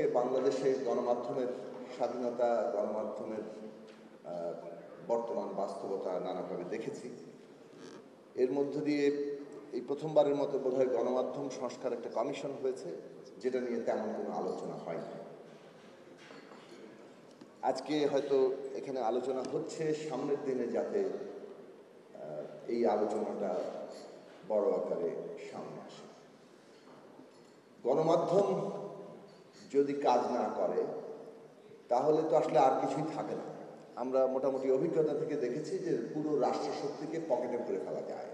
থেকে বাংলাদেশে গণমাধ্যমের স্বাধীনতা, গণমাধ্যমের বর্তমান বাস্তবতা নানাভাবে দেখেছি। এর মধ্য দিয়ে এই প্রথমবারের মতো বোধহয় গণমাধ্যম সংস্কার একটা কমিশন হয়েছে, যেটা নিয়ে তেমন কোনো আলোচনা হয়নি। আজকে হয়তো এখানে আলোচনা হচ্ছে, সামনের দিনে যাতে এই আলোচনাটা বড় আকারে সামনে আসে। গণমাধ্যম যদি কাজ না করে তাহলে তো আসলে আর কিছুই থাকে না। আমরা মোটামুটি অভিজ্ঞতা থেকে দেখেছি যে পুরো রাষ্ট্রশক্তিকে পকেটে ভরে ফেলা যায়।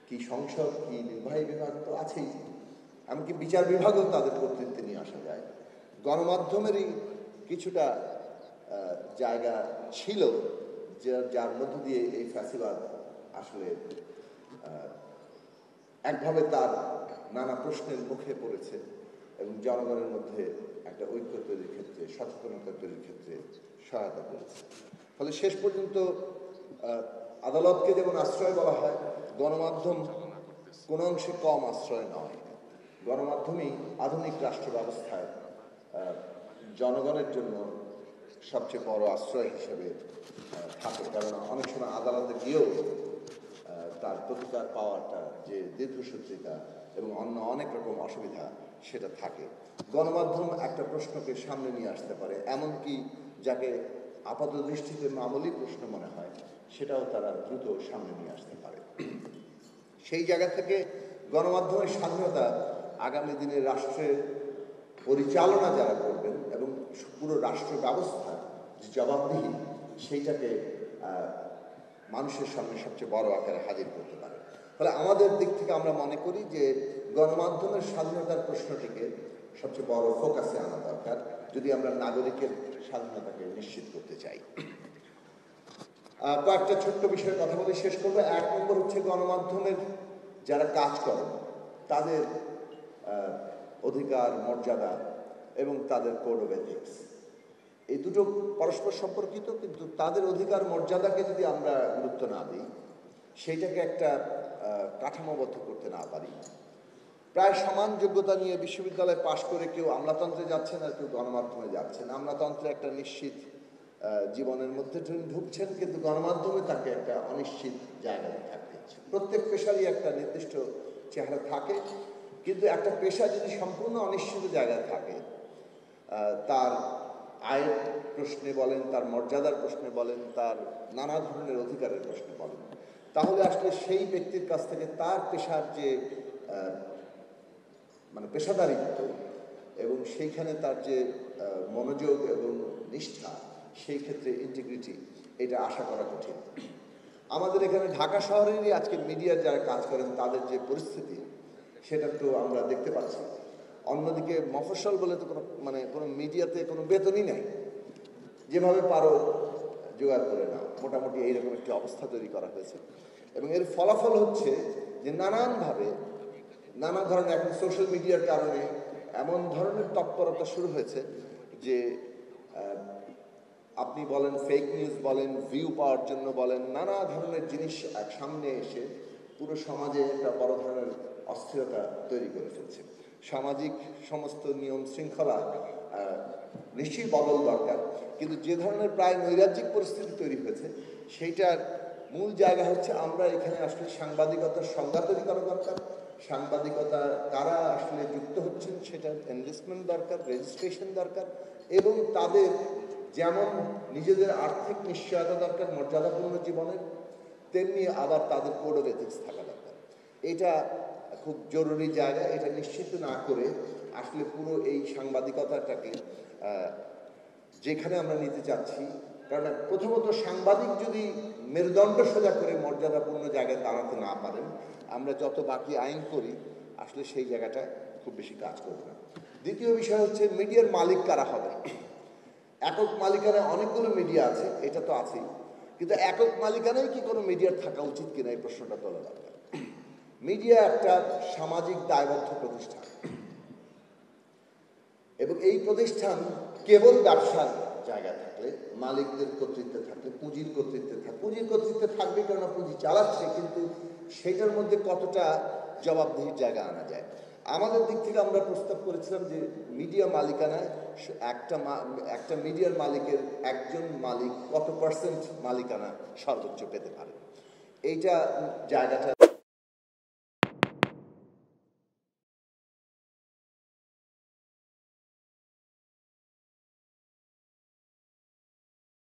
কি সংসদ, কি নির্বাহী বিভাগ তো আছেই, এমনকি বিচার বিভাগও তাদের কর্তৃত্বে নিয়ে আসা যায়। গণমাধ্যমেরই কিছুটা জায়গা ছিল যার মধ্য দিয়ে এই ফ্যাসিবাদ আসলে একভাবে তার নানা প্রশ্নের মুখে পড়েছে এবং জনগণের মধ্যে একটা ঐক্য তৈরির ক্ষেত্রে, সচেতনতা তৈরির ক্ষেত্রে সহায়তা করেছে। ফলে শেষ পর্যন্ত আদালতকে যেমন আশ্রয় বলা হয়, গণমাধ্যম কোনো অংশে কম আশ্রয় নয়। গণমাধ্যমই আধুনিক রাষ্ট্র ব্যবস্থায় জনগণের জন্য সবচেয়ে বড় আশ্রয় হিসেবে থাকে। কারণ অনেক সময় আদালতে গিয়েও তার প্রতিকার পাওয়াটা যে দীর্ঘসূত্রিতা এবং অন্য অনেক রকম অসুবিধা সেটা থাকে। গণমাধ্যম একটা প্রশ্নকে সামনে নিয়ে আসতে পারে, এমনকি যাকে আপাত দৃষ্টিতে মামুলি প্রশ্ন মনে হয় সেটাও তারা দ্রুত সামনে নিয়ে আসতে পারে। সেই জায়গা থেকে গণমাধ্যমের স্বাধীনতা আগামী দিনে রাষ্ট্রের পরিচালনা যারা করবেন এবং পুরো রাষ্ট্র ব্যবস্থা যে জবাবদিহি, সেইটাকে মানুষের সামনে সবচেয়ে বড় আকারে হাজির করতে পারে। ফলে আমাদের দিক থেকে আমরা মনে করি যে গণমাধ্যমের স্বাধীনতার প্রশ্নটিকে সবচেয়ে বড় ফোকাসে আনা দরকার, যদি আমরা নাগরিকের স্বাধীনতাকে নিশ্চিত করতে চাই। কয়েকটা ছোট্ট বিষয়ে কথা বলে শেষ করবো। 1 নম্বর হচ্ছে গণমাধ্যমের যারা কাজ করেন তাদের অধিকার, মর্যাদা এবং তাদের কোড অফ এথিক্স, এই দুটো পরস্পর সম্পর্কিত। কিন্তু তাদের অধিকার মর্যাদাকে যদি আমরা গুরুত্ব না দিই, সেইটাকে একটা কাঠামোবদ্ধ করতে না পারি, প্রায় সমান যোগ্যতা নিয়ে বিশ্ববিদ্যালয়ে পাশ করে কেউ আমলাতন্ত্রে যাচ্ছেন আর কেউ গণমাধ্যমে যাচ্ছেন। আমলাতন্ত্রে একটা নিশ্চিত জীবনের মধ্যে ঢুকছেন, কিন্তু গণমাধ্যমে তাকে একটা অনিশ্চিত জায়গায় থাকতে হচ্ছে। প্রত্যেক পেশারই একটা নির্দিষ্ট চেহারা থাকে, কিন্তু একটা পেশা যদি সম্পূর্ণ অনিশ্চিত জায়গায় থাকে, তার আয়ের প্রশ্নে বলেন, তার মর্যাদার প্রশ্নে বলেন, তার নানা ধরনের অধিকারের প্রশ্নে বলেন, তাহলে আসলে সেই ব্যক্তির কাছ থেকে তার পেশার যে মানে পেশাদারিত্ব এবং সেইখানে তার যে মনোযোগ এবং নিষ্ঠা, সেই ক্ষেত্রে ইন্টিগ্রিটি, এটা আশা করা কঠিন। আমাদের এখানে ঢাকা শহরেরই আজকে মিডিয়ার যারা কাজ করেন তাদের যে পরিস্থিতি, সেটা তো আমরা দেখতে পাচ্ছি। অন্যদিকে মফস্বল বলে তো কোনো মিডিয়াতে কোনো বেতনই নাই, যেভাবে পারো জোগাড় করে নাও, মোটামুটি এইরকম একটি অবস্থা তৈরি করা হয়েছে। এবং এর ফলাফল হচ্ছে যে নানানভাবে নানা ধরনের এখন সোশ্যাল মিডিয়ার কারণে এমন ধরনের তৎপরতা শুরু হয়েছে যে আপনি বলেন ফেক নিউজ বলেন, ভিউ পাওয়ার জন্য বলেন, নানা ধরনের জিনিস সামনে এসে পুরো সমাজে একটা বড় ধরনের অস্থিরতা তৈরি করে ফেলছে। সামাজিক সমস্ত নিয়ম শৃঙ্খলা নিশ্চয়ই বদল দরকার, কিন্তু যে ধরনের প্রায় নৈরাজ্যিক পরিস্থিতি তৈরি হয়েছে, সেইটার মূল জায়গা হচ্ছে আমরা এখানে আসলে সাংবাদিকতার সংজ্ঞা তৈরি করা দরকার। সাংবাদিকতা কারা আসলে যুক্ত হচ্ছেন সেটার এনলিস্টমেন্ট দরকার, রেজিস্ট্রেশন দরকার, এবং তাদের যেমন নিজেদের আর্থিক নিশ্চয়তা দরকার মর্যাদাপূর্ণ জীবনের, তেমনি আবার তাদের কোড অফ এথিক্স থাকা দরকার। এটা খুব জরুরি জায়গা। এটা নিশ্চিত না করে আসলে পুরো এই সাংবাদিকতাটাকে যেখানে আমরা নিতে চাচ্ছি, কারণ প্রথমত সাংবাদিক যদি মেরুদণ্ড সোজা করে মর্যাদাপূর্ণ জায়গায় দাঁড়াতে না পারেন, আমরা যত বাকি আইন করি আসলে সেই জায়গাটা খুব বেশি কাজ করবে না। দ্বিতীয় বিষয় হচ্ছে মিডিয়ার মালিক কারা হবে। একক মালিকানায় অনেকগুলো মিডিয়া আছে, এটা তো আছেই, কিন্তু একক মালিকানায় কি কোনো মিডিয়ার থাকা উচিত কিনা এই প্রশ্নটা তোলা দরকার। মিডিয়া একটা সামাজিক দায়বদ্ধ প্রতিষ্ঠান এবং এই প্রতিষ্ঠান কেবল ব্যবসার জায়গা থাকলে, মালিকদের কর্তৃত্বে থাকলে, পুঁজির কর্তৃত্বে থাকবে, কেননা পুঁজি চালাচ্ছে, কিন্তু সেটার মধ্যে কতটা জবাবদিহির জায়গা আনা যায়। আমাদের দিক থেকে আমরা প্রস্তাব করেছিলাম যে মিডিয়া মালিকানায় একটা মিডিয়ার মালিকের একজন মালিক কত % মালিকানা সর্বোচ্চ পেতে পারে, এইটা জায়গাটা